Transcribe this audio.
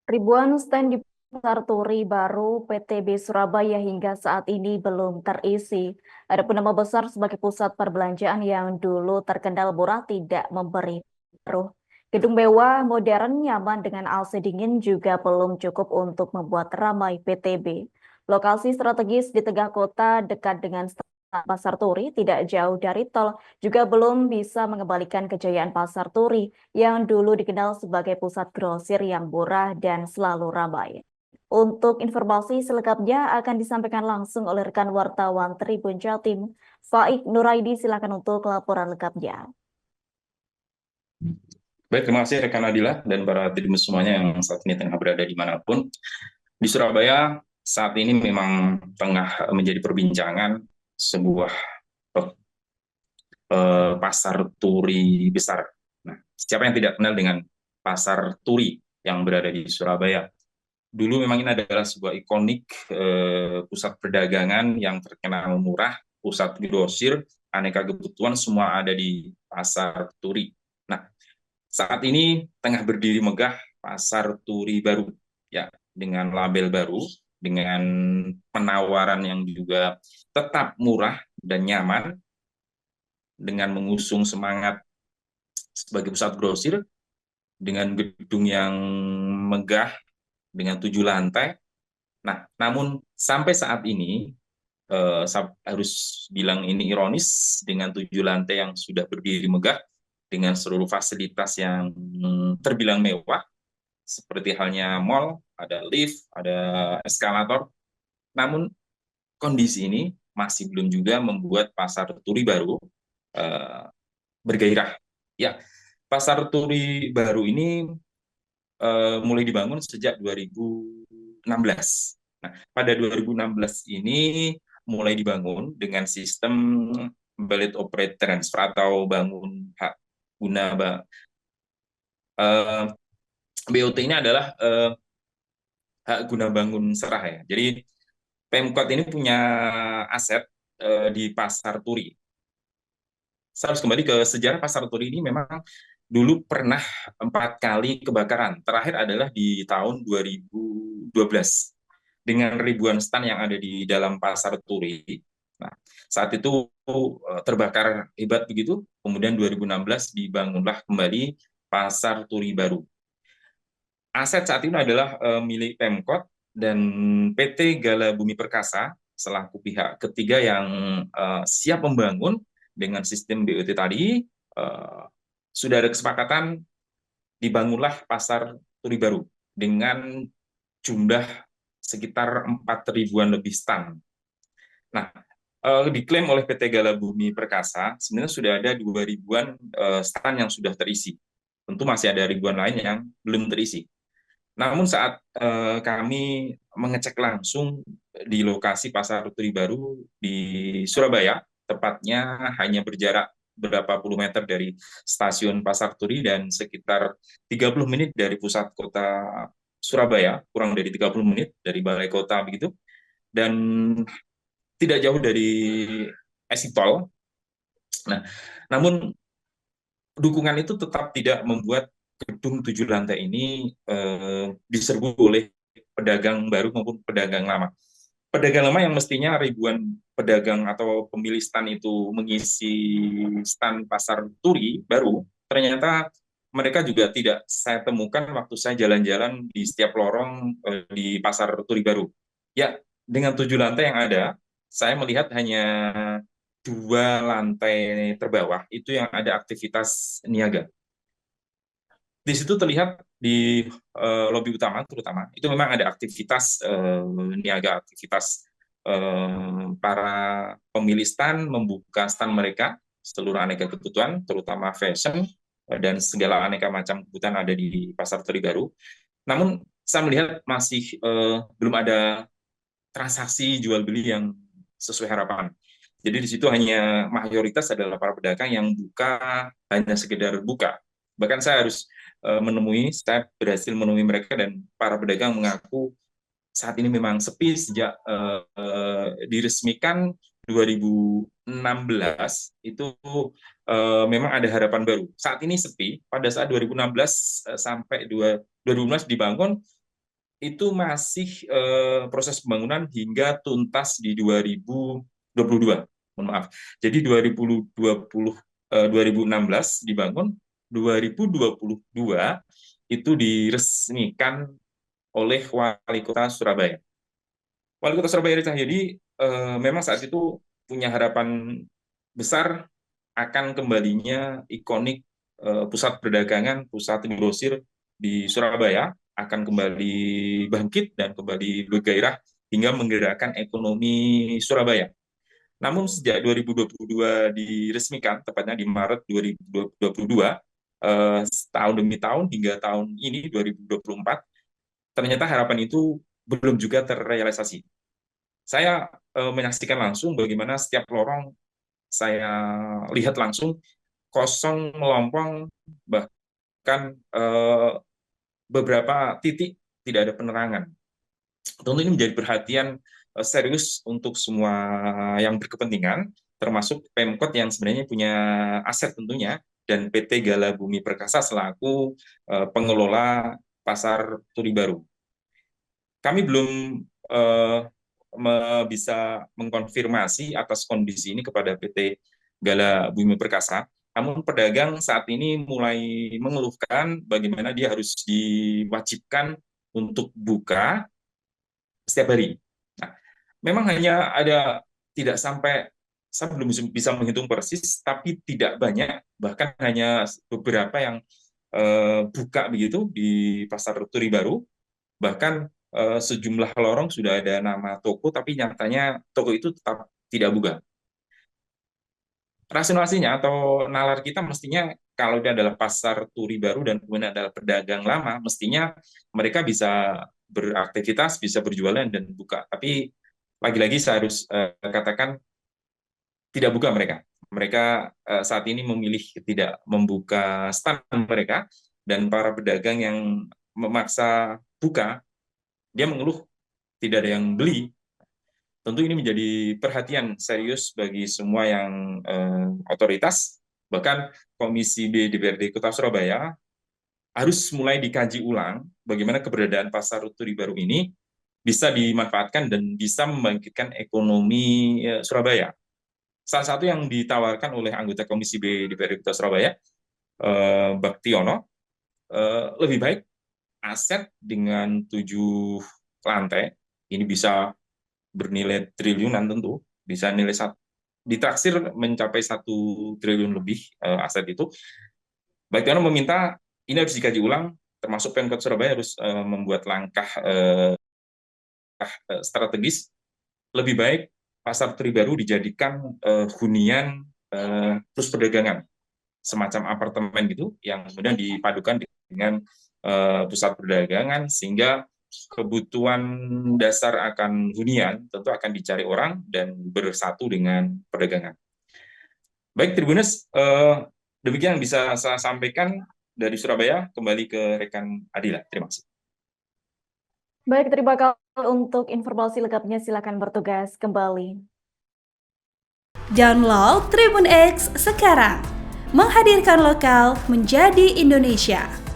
Ribuan stand di Pasar Turi baru PTB Surabaya hingga saat ini belum terisi. Adapun nama besar sebagai pusat perbelanjaan yang dulu terkenal murah tidak memberi pengaruh. Gedung mewah, modern, nyaman dengan AC dingin juga belum cukup untuk membuat ramai PTB. Lokasi strategis di tengah kota dekat dengan Pasar Turi tidak jauh dari tol juga belum bisa mengembalikan kejayaan Pasar Turi yang dulu dikenal sebagai pusat grosir yang murah dan selalu ramai. Untuk informasi selengkapnya akan disampaikan langsung oleh rekan wartawan Tribun Jatim, Faik Nuraidi. Silakan untuk laporan lengkapnya. Baik, terima kasih rekan Nadila dan para tim semuanya yang saat ini tengah berada dimanapun. Di Surabaya saat ini memang tengah menjadi perbincangan sebuah pasar turi besar. Nah, siapa yang tidak kenal dengan pasar turi yang berada di Surabaya? Dulu memang ini adalah sebuah ikonik pusat perdagangan yang terkenal murah, pusat grosir, aneka kebutuhan semua ada di pasar turi. Nah, saat ini tengah berdiri megah pasar turi baru, ya, dengan label baru, dengan penawaran yang juga tetap murah dan nyaman, dengan mengusung semangat sebagai pusat grosir, dengan gedung yang megah, dengan 7 lantai. Nah, namun sampai saat ini, harus bilang ini ironis, dengan 7 lantai yang sudah berdiri megah, dengan seluruh fasilitas yang terbilang mewah, seperti halnya mall, ada lift, ada eskalator. Namun kondisi ini masih belum juga membuat pasar turi baru uh, bergairah. Ya, pasar turi baru ini mulai dibangun sejak 2016. Nah, pada 2016 ini mulai dibangun dengan sistem Ballet Operate Transfer atau bangun hak guna uh, BOT ini adalah hak guna bangun serah, ya. Jadi Pemkot ini punya aset di Pasar Turi. Saya harus kembali ke sejarah Pasar Turi ini. Memang dulu pernah 4 kali kebakaran. Terakhir adalah di tahun 2012 dengan ribuan stan yang ada di dalam Pasar Turi. Nah, saat itu terbakar hebat begitu. Kemudian 2016 dibangunlah kembali Pasar Turi baru. Aset saat ini adalah milik Pemkot dan PT Gala Bumi Perkasa selaku pihak ketiga yang siap membangun dengan sistem BOT tadi. uh, sudah ada kesepakatan dibangunlah pasar turi baru dengan jumlah sekitar 4 ribuan lebih stan. Nah, diklaim oleh PT Gala Bumi Perkasa sebenarnya sudah ada 2 ribuan stan yang sudah terisi. Tentu masih ada ribuan lain yang belum terisi. Namun saat kami mengecek langsung di lokasi Pasar Turi Baru di Surabaya, tepatnya hanya berjarak berapa puluh meter dari stasiun Pasar Turi dan sekitar 30 menit dari pusat kota Surabaya, kurang dari 30 menit dari balai kota begitu, dan tidak jauh dari exit tol. Nah, namun dukungan itu tetap tidak membuat gedung 7 lantai ini diserbu oleh pedagang baru maupun pedagang lama. Pedagang lama yang mestinya ribuan pedagang atau pemilik stan itu mengisi stan pasar turi baru, ternyata mereka juga tidak saya temukan waktu saya jalan-jalan di setiap lorong di pasar turi baru. Ya, dengan 7 lantai yang ada, saya melihat hanya 2 lantai terbawah itu yang ada aktivitas niaga. Di situ terlihat di lobi utama terutama itu memang ada aktivitas niaga, aktivitas para pemilik stan membuka stan mereka, seluruh aneka kebutuhan terutama fashion dan segala aneka macam kebutuhan ada di pasar Turi Baru. Namun saya melihat masih belum ada transaksi jual beli yang sesuai harapan. Jadi di situ hanya mayoritas adalah para pedagang yang buka hanya sekedar buka. Bahkan saya berhasil menemui mereka dan para pedagang mengaku saat ini memang sepi sejak diresmikan 2016 itu memang ada harapan baru. Saat ini sepi. Pada saat 2016 sampai 2016 dibangun itu masih proses pembangunan hingga tuntas di 2022. Mohon maaf. Jadi 2016 dibangun, 2022 itu diresmikan oleh Wali Kota Surabaya. Wali Kota Surabaya Eri Cahyadi memang saat itu punya harapan besar akan kembalinya ikonik pusat perdagangan, pusat grosir di Surabaya akan kembali bangkit dan kembali bergairah hingga menggerakkan ekonomi Surabaya. Namun sejak 2022 diresmikan, tepatnya di Maret 2022, tahun demi tahun hingga tahun ini 2024, ternyata harapan itu belum juga terrealisasi. Saya menyaksikan langsung bagaimana setiap lorong saya lihat langsung kosong melompong, bahkan beberapa titik tidak ada penerangan. Tentu ini menjadi perhatian serius untuk semua yang berkepentingan, termasuk Pemkot yang sebenarnya punya aset tentunya, dan PT Gala Bumi Perkasa selaku pengelola pasar Turi Baru. Kami belum uh, bisa mengkonfirmasi atas kondisi ini kepada PT Gala Bumi Perkasa. Namun pedagang saat ini mulai mengeluhkan bagaimana dia harus diwajibkan untuk buka setiap hari. Nah, memang hanya ada tidak sampai, saya belum bisa menghitung persis, tapi tidak banyak, bahkan hanya beberapa yang buka begitu di Pasar Turi Baru. Bahkan sejumlah lorong sudah ada nama toko, tapi nyatanya toko itu tetap tidak buka. Rasionalisasinya atau nalar kita mestinya kalau dia adalah pasar Turi Baru dan kemudian adalah pedagang lama, mestinya mereka bisa beraktivitas, bisa berjualan dan buka. Tapi lagi-lagi saya harus katakan tidak buka mereka. Mereka saat ini memilih tidak membuka stand mereka, dan para pedagang yang memaksa buka, dia mengeluh tidak ada yang beli. Tentu ini menjadi perhatian serius bagi semua yang otoritas, bahkan Komisi B DPRD Kota Surabaya harus mulai dikaji ulang bagaimana keberadaan pasar Turi Baru ini bisa dimanfaatkan dan bisa membangkitkan ekonomi Surabaya. Salah satu yang ditawarkan oleh anggota Komisi B DPRD Kota Surabaya, Baktiono, lebih baik aset dengan 7 lantai, ini bisa bernilai triliunan tentu, bisa nilai ditaksir mencapai 1 triliun lebih aset itu. Baktiono meminta ini harus dikaji ulang, termasuk Pemkot Surabaya harus membuat langkah strategis. Lebih baik pasar Turi Baru dijadikan hunian terus perdagangan, semacam apartemen gitu, yang kemudian dipadukan dengan pusat perdagangan, sehingga kebutuhan dasar akan hunian tentu akan dicari orang dan bersatu dengan perdagangan. Baik, Tribuners, demikian yang bisa saya sampaikan dari Surabaya. Kembali ke rekan Adila. Terima kasih. Baik, terima kasih. Untuk informasi lengkapnya silakan bertugas kembali. Download Tribun X sekarang, menghadirkan lokal menjadi Indonesia.